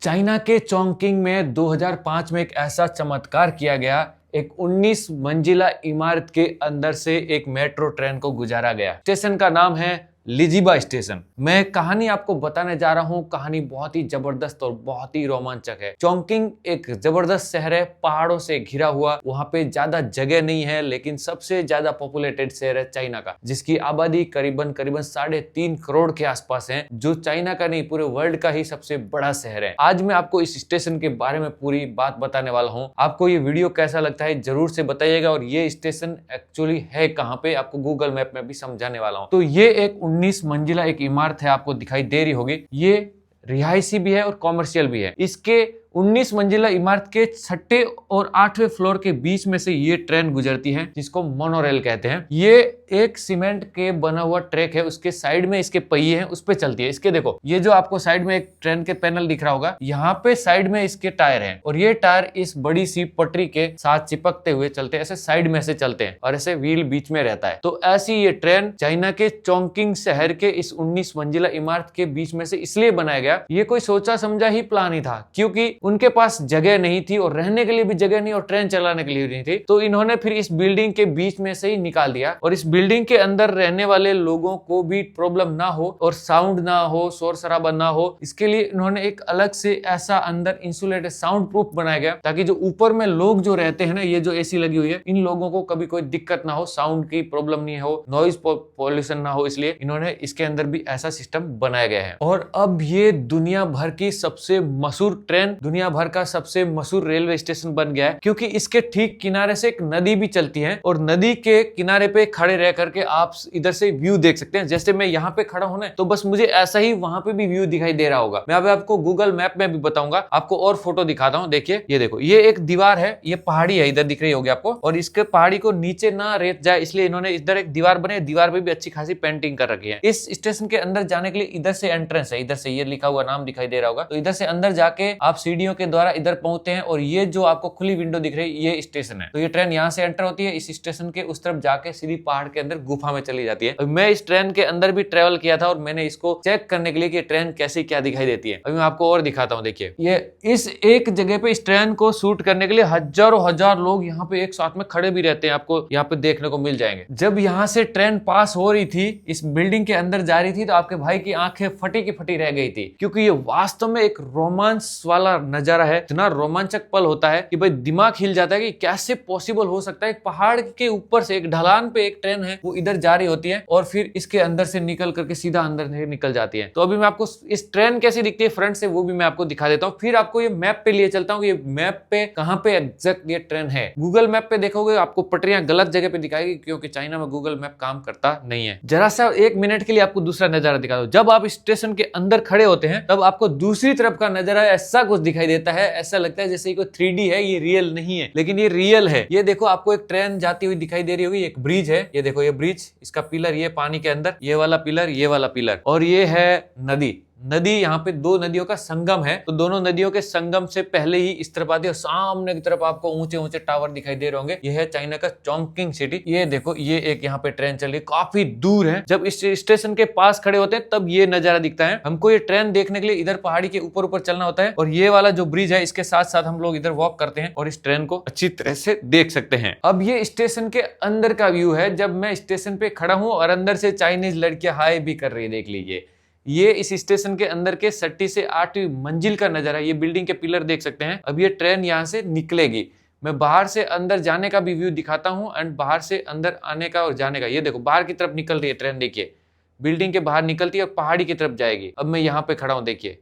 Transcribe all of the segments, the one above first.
China के Chongqing में 2005 में एक ऐसा चमत्कार किया गया। एक 19 मंजिला इमारत के अंदर से एक मेट्रो ट्रेन को गुजारा गया। स्टेशन का नाम है लिजिबा स्टेशन। मैं कहानी आपको बताने जा रहा हूं। कहानी बहुत ही जबरदस्त और बहुत ही रोमांचक है। चोंगकिंग एक जबरदस्त शहर है, पहाड़ों से घिरा हुआ। वहां पे ज्यादा जगह नहीं है, लेकिन सबसे ज्यादा पॉपुलेटेड शहर है चाइना का, जिसकी आबादी करीबन 3.5 करोड़ के आसपास है, जो चाइना का नहीं पूरे वर्ल्ड का ही सबसे बड़ा शहर है। आज मैं आपको इस स्टेशन के बारे में पूरी बात बताने वाला हूँ। आपको ये वीडियो कैसा लगता है जरूर से बताइएगा, और ये स्टेशन एक्चुअली है कहाँ पे आपको गूगल मैप में भी समझाने वाला हूँ। तो ये एक 19 मंजिला एक इमारत है, आपको दिखाई दे रही होगी। ये रिहायशी भी है और कॉमर्शियल भी है। इसके 19 मंजिला इमारत के 6ठे और 8वें फ्लोर के बीच में से ये ट्रेन गुजरती है, जिसको मोनोरेल कहते हैं। ये एक सीमेंट के बना हुआ ट्रैक है, उसके साइड में इसके पहिए हैं, उस पे चलती है। इसके देखो, ये जो आपको साइड में एक ट्रेन के पैनल दिख रहा होगा, यहाँ पे साइड में इसके टायर हैं, और ये टायर इस बड़ी सी पटरी के साथ चिपकते हुए चलते हैं, ऐसे साइड में से चलते हैं, और ऐसे व्हील बीच में रहता है। तो ऐसी ये ट्रेन चाइना के चोंगकिंग शहर के इस 19 मंजिला इमारत के बीच में से इसलिए बनाया गया। ये कोई सोचा समझा ही प्लान ही था, क्योंकि उनके पास जगह नहीं थी, और रहने के लिए भी जगह नहीं, और ट्रेन चलाने के लिए नहीं थी। तो इन्होंने फिर इस बिल्डिंग के बीच में से ही निकाल दिया, और इस बिल्डिंग के अंदर रहने वाले लोगों को भी प्रॉब्लम ना हो, और साउंड ना हो, शोर शराबा ना हो, इसके लिए इन्होंने एक अलग से ऐसा अंदर इंसुलेटेड साउंड प्रूफ बनाया गया, ताकि जो ऊपर में लोग जो रहते हैं ना, ये जो एसी लगी हुई है, इन लोगों को कभी कोई दिक्कत ना हो, साउंड की प्रॉब्लम नहीं हो, नॉइज पॉल्यूशन ना हो, इसलिए इन्होंने इसके अंदर भी ऐसा सिस्टम बनाया गया है। और अब ये दुनिया भर की सबसे मशहूर ट्रेन, दुनिया भर का सबसे मशहूर रेलवे स्टेशन बन गया है, क्योंकि इसके ठीक किनारे से एक नदी भी चलती है, और नदी के किनारे पे खड़े रह करके आप इधर से व्यू देख सकते हैं। जैसे मैं यहाँ पे खड़ा हूं ना, तो बस मुझे ऐसा ही वहां पे भी व्यू दिखाई दे रहा होगा। मैं अभी आपको गूगल मैप में भी बताऊंगा, आपको और फोटो दिखाता हूँ। देखिए, ये देखो, ये एक दीवार है, ये पहाड़ी है, इधर दिख रही होगी आपको, और इसके पहाड़ी को नीचे ना रेत जाए, इसलिए इन्होंने इधर एक दीवार बने, दीवार पे भी अच्छी खासी पेंटिंग कर रखी है। इस स्टेशन के अंदर जाने के लिए इधर से एंट्रेंस है, इधर से ये लिखा हुआ नाम दिखाई दे रहा होगा, तो इधर से अंदर जाके आप सीढ़ियों के द्वारा इधर पहुंचते हैं, और ये जो आपको खुली विंडो दिख रही है, ये स्टेशन है। तो ये ट्रेन यहाँ से एंटर होती है, इस स्टेशन के उस तरफ जाके सीधी पहाड़ के अंदर गुफा में चली जाती है। मैं इस ट्रेन के अंदर भी ट्रेवल किया था, और मैंने इसको चेक करने के लिए कि ट्रेन कैसी क्या दिखाई देती है। अभी मैं आपको और दिखाता हूँ। देखिए, ये इस एक जगह पे इस ट्रेन को शूट करने के लिए हजारों हजार लोग यहाँ पे एक साथ में खड़े भी रहते हैं, आपको यहाँ पे देखने को मिल जाएंगे। जब यहाँ से ट्रेन पास हो रही थी, इस बिल्डिंग के अंदर जा रही थी, तो आपके भाई की आंखें फटी की फटी रह गई थी, क्योंकि ये वास्तव में एक रोमांस वाला नजारा है। इतना रोमांचक पल होता है कि भाई दिमाग हिल जाता है कि कैसे पॉसिबल हो सकता है। एक पहाड़ के ऊपर से एक ढलान पे एक ट्रेन है, वो इधर जा रही होती है, और फिर इसके अंदर से निकल करके सीधा अंदर से निकल जाती है। तो अभी मैं आपको इस ट्रेन कैसी दिखती है फ्रंट से, वो भी मैं आपको दिखा देता हूँ। फिर आपको ये मैप पे लिए चलता हूँ, ये मैप पे कहाँ पे एग्जैक्ट ये ट्रेन है। गूगल मैप पे देखोगे आपको पटरियां गलत जगह पे दिखाएगी, क्योंकि चाइना में गूगल मैप काम करता नहीं है। जरा सा 1 मिनट के लिए आपको दूसरा नजारा दिखा दो। जब आप स्टेशन के अंदर खड़े होते हैं, तब आपको दूसरी तरफ का नजारा ऐसा कुछ दिखाई देता है, ऐसा लगता है जैसे कोई 3D है, ये रियल नहीं है, लेकिन ये रियल है। ये देखो, आपको एक ट्रेन जाती हुई दिखाई दे रही होगी, एक ब्रिज है, ये देखो, ये ब्रिज, इसका पिलर ये पानी के अंदर, ये वाला पिलर, ये वाला पिलर, और ये है नदी। नदी, यहाँ पे 2 नदियों का संगम है, तो दोनों नदियों के संगम से पहले ही इस तरफ आती है, और सामने की तरफ आपको ऊंचे ऊंचे टावर दिखाई दे रहे होंगे। ये है चाइना का चोंगकिंग सिटी। ये देखो, ये एक यहाँ पे ट्रेन चल रही है, काफी दूर है। जब इस स्टेशन के पास खड़े होते हैं, तब ये नजारा दिखता है। हमको ये ट्रेन देखने के लिए इधर पहाड़ी के ऊपर ऊपर चलना होता है, और ये वाला जो ब्रिज है, इसके साथ साथ हम लोग इधर वॉक करते हैं, और इस ट्रेन को अच्छी तरह से देख सकते हैं। अब ये स्टेशन के अंदर का व्यू है, जब मैं स्टेशन पे खड़ा हूँ, और अंदर से चाइनीज लड़कियां हाय भी कर रही है, देख लीजिए। ये इस स्टेशन के अंदर के 6ठी से 8वीं मंजिल का नजारा, ये बिल्डिंग के पिलर देख सकते हैं। अब ये ट्रेन यहाँ से निकलेगी। मैं बाहर से अंदर जाने का भी व्यू दिखाता हूँ, एंड बाहर से अंदर आने का और जाने का। ये देखो, बाहर की तरफ निकल रही है ट्रेन, देखिए, बिल्डिंग के बाहर निकलती है और पहाड़ी की तरफ जाएगी। अब मैं यहाँ पे खड़ा हूँ, देखिए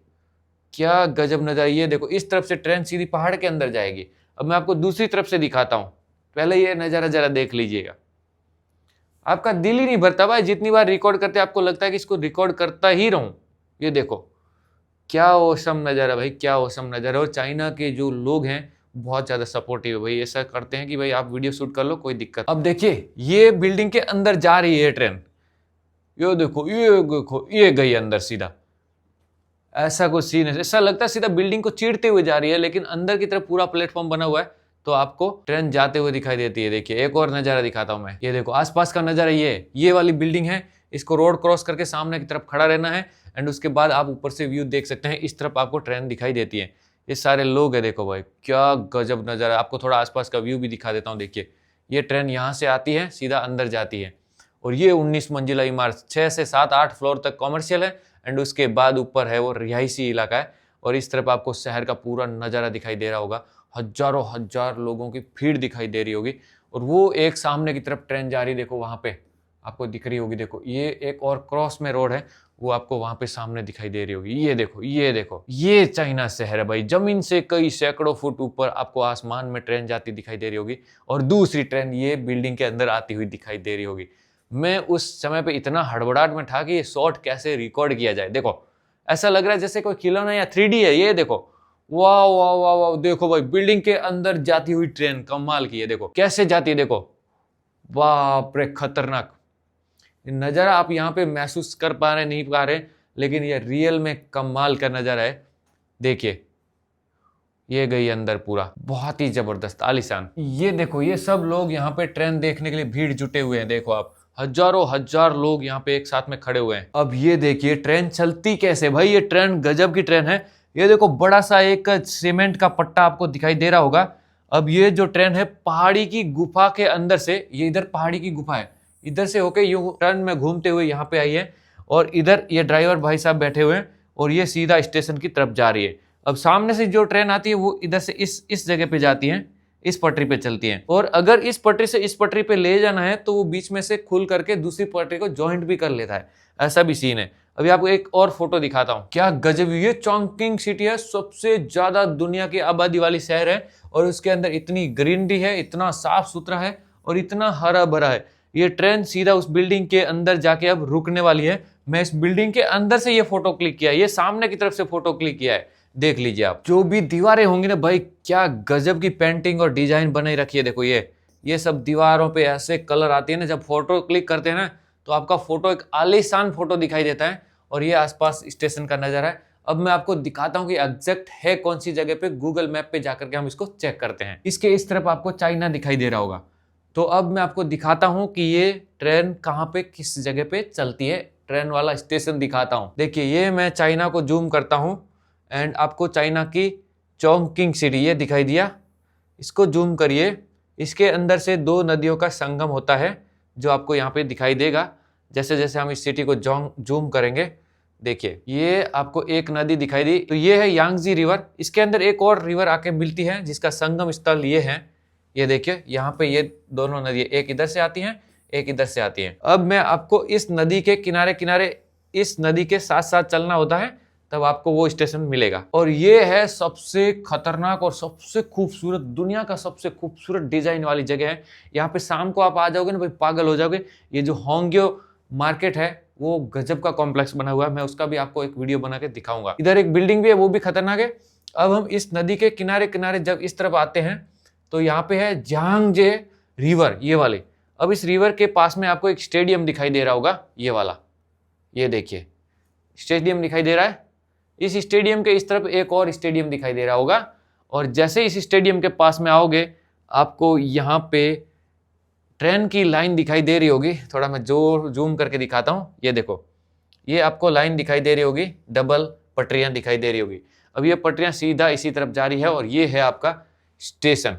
क्या गजब नजारा। ये देखो, इस तरफ से ट्रेन सीधी पहाड़ के अंदर जाएगी। अब मैं आपको दूसरी तरफ से दिखाता हूँ, पहले ये नजारा जरा देख लीजिएगा। आपका दिल ही नहीं भरता भाई, जितनी बार रिकॉर्ड करते आपको लगता है कि इसको रिकॉर्ड करता ही रहूं। ये देखो, क्या औसम नज़ारा भाई, क्या औसम नज़ारा। और चाइना के जो लोग हैं बहुत ज़्यादा सपोर्टिव है भाई, ऐसा करते हैं कि भाई आप वीडियो शूट कर लो, कोई दिक्कत। अब देखिए, ये बिल्डिंग के अंदर जा रही है ट्रेन, ये देखो, ये देखो, ये गई अंदर सीधा। ऐसा कुछ सीन है, ऐसा लगता है सीधा बिल्डिंग को चीरते हुए जा रही है, लेकिन अंदर की तरफ पूरा प्लेटफॉर्म बना हुआ है, तो आपको ट्रेन जाते हुए दिखाई देती है। देखिए, एक और नज़ारा दिखाता हूं मैं। ये देखो, आसपास का नज़ारा, ये वाली बिल्डिंग है, इसको रोड क्रॉस करके सामने की तरफ खड़ा रहना है। एंड उसके बाद आप ऊपर से व्यू देख सकते हैं, इस तरफ आपको ट्रेन दिखाई देती है। ये सारे लोग हैं, देखो भाई क्या गजब नज़ारा है। आपको थोड़ा आसपास का व्यू भी दिखा देता हूँ। देखिए ये ट्रेन यहाँ से आती है, सीधा अंदर जाती है, और ये 19 मंजिला इमारत 6 से 7 8 फ्लोर तक कॉमर्शियल है, एंड उसके बाद ऊपर है वो रिहायशी इलाका है। और इस तरफ आपको शहर का पूरा नज़ारा दिखाई दे रहा होगा, हजारों हजार लोगों की भीड़ दिखाई दे रही होगी। और वो एक सामने की तरफ ट्रेन जा रही, देखो वहाँ पे आपको दिख रही होगी। देखो ये एक और क्रॉस में रोड है, वो आपको वहां पे सामने दिखाई दे रही होगी। ये देखो, ये देखो, ये चाइना शहर है भाई। जमीन से कई सैकड़ों फुट ऊपर आपको आसमान में ट्रेन जाती दिखाई दे रही होगी, और दूसरी ट्रेन ये बिल्डिंग के अंदर आती हुई दिखाई दे रही होगी। मैं उस समय पे इतना हड़बड़ाहट में था कि ये शॉट कैसे रिकॉर्ड किया जाए। देखो ऐसा लग रहा है जैसे कोई खिलौना या 3D है। ये देखो, वाह वाह वाह वाह, देखो भाई बिल्डिंग के अंदर जाती हुई ट्रेन कमाल की है। देखो कैसे जाती है, देखो बाप रे, खतरनाक नज़ारा आप यहाँ पे महसूस कर पा रहे नहीं पा रहे, लेकिन ये रियल में कमाल का नज़ारा है। देखिए ये गई अंदर, पूरा बहुत ही जबरदस्त आलीशान। ये देखो, ये सब लोग यहाँ पे ट्रेन देखने के लिए भीड़ जुटे हुए हैं। देखो आप, हजारों हजार लोग यहाँ पे एक साथ में खड़े हुए हैं। अब ये देखिए ट्रेन चलती कैसे भाई, ये ट्रेन गजब की ट्रेन है। ये देखो बड़ा सा एक सीमेंट का पट्टा आपको दिखाई दे रहा होगा। अब ये जो ट्रेन है पहाड़ी की गुफा के अंदर से, ये इधर पहाड़ी की गुफा है, इधर से होके यूं टर्न में घूमते हुए यहाँ पे आई है, और इधर ये ड्राइवर भाई साहब बैठे हुए हैं, और ये सीधा स्टेशन की तरफ जा रही है। अब सामने से जो ट्रेन आती है वो इधर से इस जगह पे जाती है, इस पटरी पे चलती है, और अगर इस पटरी से इस पटरी पे ले जाना है तो वो बीच में से खुल करके दूसरी पटरी को ज्वाइंट भी कर लेता है। ऐसा भी सीन है। अभी आपको एक और फोटो दिखाता हूँ, क्या गजब। ये चॉन्किंग सिटी है, सबसे ज्यादा दुनिया की आबादी वाली शहर है, और उसके अंदर इतनी ग्रीनरी है, इतना साफ सुथरा है, और इतना हरा भरा है। ये ट्रेन सीधा उस बिल्डिंग के अंदर जाके अब रुकने वाली है। मैं इस बिल्डिंग के अंदर से ये फोटो क्लिक किया है, ये सामने की तरफ से फोटो क्लिक किया है। देख लीजिए आप, जो भी दीवारें होंगी ना भाई, क्या गजब की पेंटिंग और डिजाइन बनाई रखी है। देखो ये सब दीवारों पे ऐसे कलर आती है ना, जब फोटो क्लिक करते हैं ना तो आपका फोटो एक आलीशान फोटो दिखाई देता है। और ये आसपास स्टेशन का नजारा है। अब मैं आपको दिखाता हूँ कि एग्जैक्ट है कौन सी जगह पे। गूगल मैप पे जाकर के हम इसको चेक करते हैं। इसके इस तरफ आपको चाइना दिखाई दे रहा होगा। तो अब मैं आपको दिखाता हूँ कि ये ट्रेन कहाँ पे किस जगह पे चलती है, ट्रेन वाला स्टेशन दिखाता हूँ। देखिए ये मैं चाइना को जूम करता हूँ, एंड आपको चाइना की चॉन्किंग सिटी ये दिखाई दिया। इसको जूम करिए, इसके अंदर से दो नदियों का संगम होता है, जो आपको यहाँ पे दिखाई देगा। जैसे जैसे हम इस सिटी को जूम करेंगे, देखिए ये आपको एक नदी दिखाई दी, तो ये है यांगजी रिवर। इसके अंदर एक और रिवर आके मिलती है, जिसका संगम स्थल ये है। ये देखिए यहाँ पे ये दोनों नदी, एक इधर से आती हैं, एक इधर से आती हैं। अब मैं आपको इस नदी के किनारे किनारे, इस नदी के साथ साथ चलना होता है, तब आपको वो स्टेशन मिलेगा। और ये है सबसे खतरनाक और सबसे खूबसूरत, दुनिया का सबसे खूबसूरत डिजाइन वाली जगह है। यहाँ पे शाम को आप आ जाओगे ना भाई, पागल हो जाओगे। ये जो होंग्यो मार्केट है वो गजब का कॉम्प्लेक्स बना हुआ है, मैं उसका भी आपको एक वीडियो बना के दिखाऊंगा। इधर एक बिल्डिंग भी है, वो भी खतरनाक है। अब हम इस नदी के किनारे किनारे जब इस तरफ आते हैं तो यहाँ पे है जियांगजे रिवर, ये वाले। अब इस रिवर के पास में आपको एक स्टेडियम दिखाई दे रहा होगा, ये वाला, ये देखिए स्टेडियम दिखाई दे रहा है। इस स्टेडियम के इस तरफ एक और स्टेडियम दिखाई दे रहा होगा, और जैसे इस स्टेडियम के पास में आओगे आपको यहाँ पे ट्रेन की लाइन दिखाई दे रही होगी। थोड़ा मैं जूम करके दिखाता हूँ। ये देखो, ये आपको लाइन दिखाई दे रही होगी, डबल पटरियां दिखाई दे रही होगी। अब ये पटरियां सीधा इसी तरफ जा रही है, और ये है आपका स्टेशन।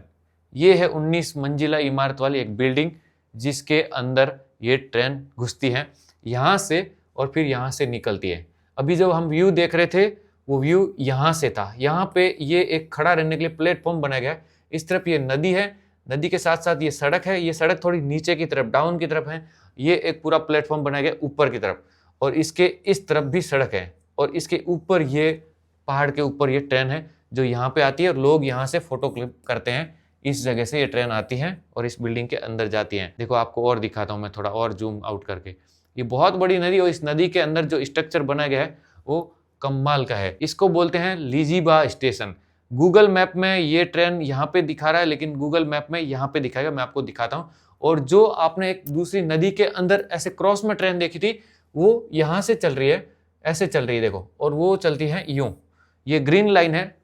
ये है 19 मंजिला इमारत वाली एक बिल्डिंग, जिसके अंदर ये ट्रेन घुसती है यहाँ से, और फिर यहाँ से निकलती है। अभी जब हम व्यू देख रहे थे वो व्यू यहाँ से था। यहाँ पे ये एक खड़ा रहने के लिए प्लेटफॉर्म बनाया गया है। इस तरफ ये नदी है, नदी के साथ साथ ये सड़क है। ये सड़क थोड़ी नीचे की तरफ, डाउन की तरफ है। ये एक पूरा प्लेटफॉर्म बनाया गया ऊपर की तरफ, और इसके इस तरफ भी सड़क है, और इसके ऊपर ये पहाड़ के ऊपर ये ट्रेन है जो यहाँ पे आती है, और लोग यहाँ से फोटो क्लिक करते हैं। इस जगह से ये ट्रेन आती है और इस बिल्डिंग के अंदर जाती है। देखो आपको और दिखाता हूँ मैं थोड़ा और जूम आउट करके। ये बहुत बड़ी नदी, और इस नदी के अंदर जो स्ट्रक्चर बनाया गया है वो कमाल का है। इसको बोलते हैं लीजिबा स्टेशन। गूगल मैप में ये ट्रेन यहाँ पे दिखा रहा है, लेकिन गूगल मैप में यहाँ पे दिखाएगा। मैं आपको दिखाता हूँ। और जो आपने एक दूसरी नदी के अंदर ऐसे क्रॉस में ट्रेन देखी थी, वो यहाँ से चल रही है, ऐसे चल रही है देखो, और वो चलती है यूं। ये ग्रीन लाइन है,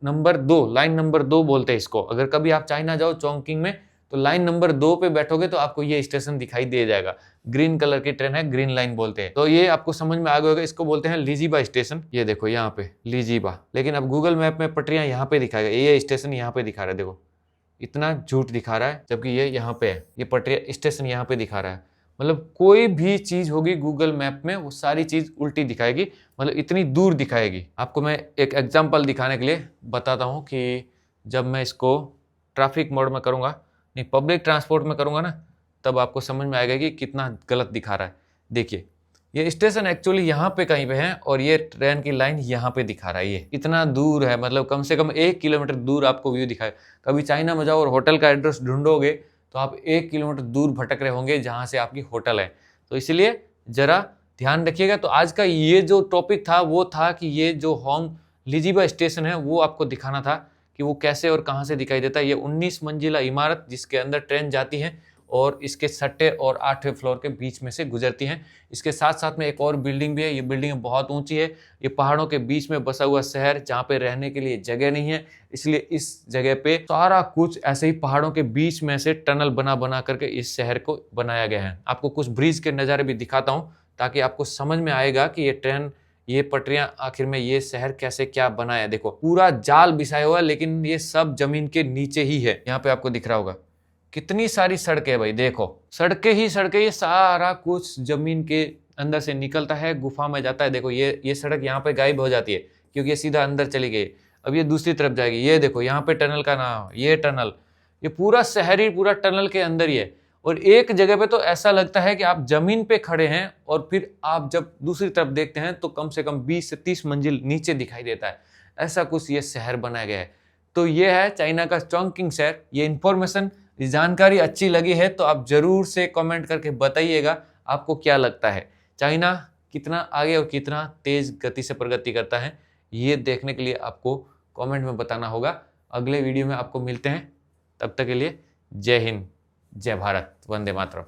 नंबर 2, लाइन नंबर 2 बोलते हैं इसको। अगर कभी आप चाइना जाओ चॉन्किंग में, तो लाइन नंबर 2 पे बैठोगे तो आपको ये स्टेशन दिखाई दे जाएगा। ग्रीन कलर की ट्रेन है, ग्रीन लाइन बोलते हैं। तो ये आपको समझ में आ गया होगा, इसको बोलते हैं लीजिबा स्टेशन। ये देखो यहाँ पे लीजिबा, लेकिन अब गूगल मैप में पटरियां यहाँ पे दिखाएगा, ये स्टेशन यहाँ पे दिखा रहा है। देखो इतना झूठ दिखा रहा है, जबकि ये यहाँ पे है, ये पटरिया स्टेशन यहाँ पे दिखा रहा है। मतलब कोई भी चीज होगी गूगल मैप में वो सारी चीज उल्टी दिखाएगी, मतलब इतनी दूर दिखाएगी। आपको मैं एक एग्जांपल दिखाने के लिए बताता हूँ कि जब मैं इसको ट्रैफिक मोड में करूँगा, नहीं पब्लिक ट्रांसपोर्ट में करूँगा ना, तब आपको समझ में आएगा कि कितना गलत दिखा रहा है। देखिए ये स्टेशन एक्चुअली यहाँ पे कहीं पे है और ये ट्रेन की लाइन यहाँ पे दिखा रहा है। ये इतना दूर है, मतलब कम से कम 1 किलोमीटर दूर आपको व्यू दिखाए। कभी चाइना में जाओ और होटल का एड्रेस ढूंढोगे तो आप 1 किलोमीटर दूर भटक रहे होंगे जहाँ से आपकी होटल है। तो इसलिए जरा ध्यान रखिएगा। तो आज का ये जो टॉपिक था वो था कि ये जो होंग लीजिबा स्टेशन है वो आपको दिखाना था कि वो कैसे और कहाँ से दिखाई देता है। ये 19 मंजिला इमारत जिसके अंदर ट्रेन जाती है और इसके 6ठे और 8वें फ्लोर के बीच में से गुजरती हैं। इसके साथ साथ में एक और बिल्डिंग भी है। ये बिल्डिंग बहुत ऊंची है। ये पहाड़ों के बीच में बसा हुआ शहर जहाँ पे रहने के लिए जगह नहीं है, इसलिए इस जगह पे सारा कुछ ऐसे ही पहाड़ों के बीच में से टनल बना बना करके इस शहर को बनाया गया है। आपको कुछ ब्रिज के नज़ारे भी दिखाता हूँ ताकि आपको समझ में आएगा कि ये ट्रेन, ये पटरियां, आखिर में ये शहर कैसे क्या बना है। देखो पूरा जाल बिछाया हुआ है, लेकिन ये सब जमीन के नीचे ही है। यहाँ पे आपको दिख रहा होगा कितनी सारी सड़कें है भाई। देखो सड़कें ही सड़कें, ये सारा कुछ जमीन के अंदर से निकलता है, गुफा में जाता है। देखो ये सड़क यहाँ पे गायब हो जाती है क्योंकि ये सीधा अंदर चली गई। अब ये दूसरी तरफ जाएगी। ये देखो यहाँ पे टनल का नाम, ये टनल, ये पूरा शहर ही पूरा टनल के अंदर ही है। और एक जगह पे तो ऐसा लगता है कि आप जमीन पे खड़े हैं और फिर आप जब दूसरी तरफ देखते हैं तो कम से कम 20 से 30 मंजिल नीचे दिखाई देता है। ऐसा कुछ ये शहर बनाया गया है। तो ये है चाइना का चॉन्किंग शहर। ये इंफॉर्मेशन, ये जानकारी अच्छी लगी है तो आप जरूर से कमेंट करके बताइएगा आपको क्या लगता है, चाइना कितना आगे और कितना तेज गति से प्रगति करता है। ये देखने के लिए आपको कमेंट में बताना होगा। अगले वीडियो में आपको मिलते हैं, तब तक के लिए जय हिंद, जय भारत, वंदे मातरम।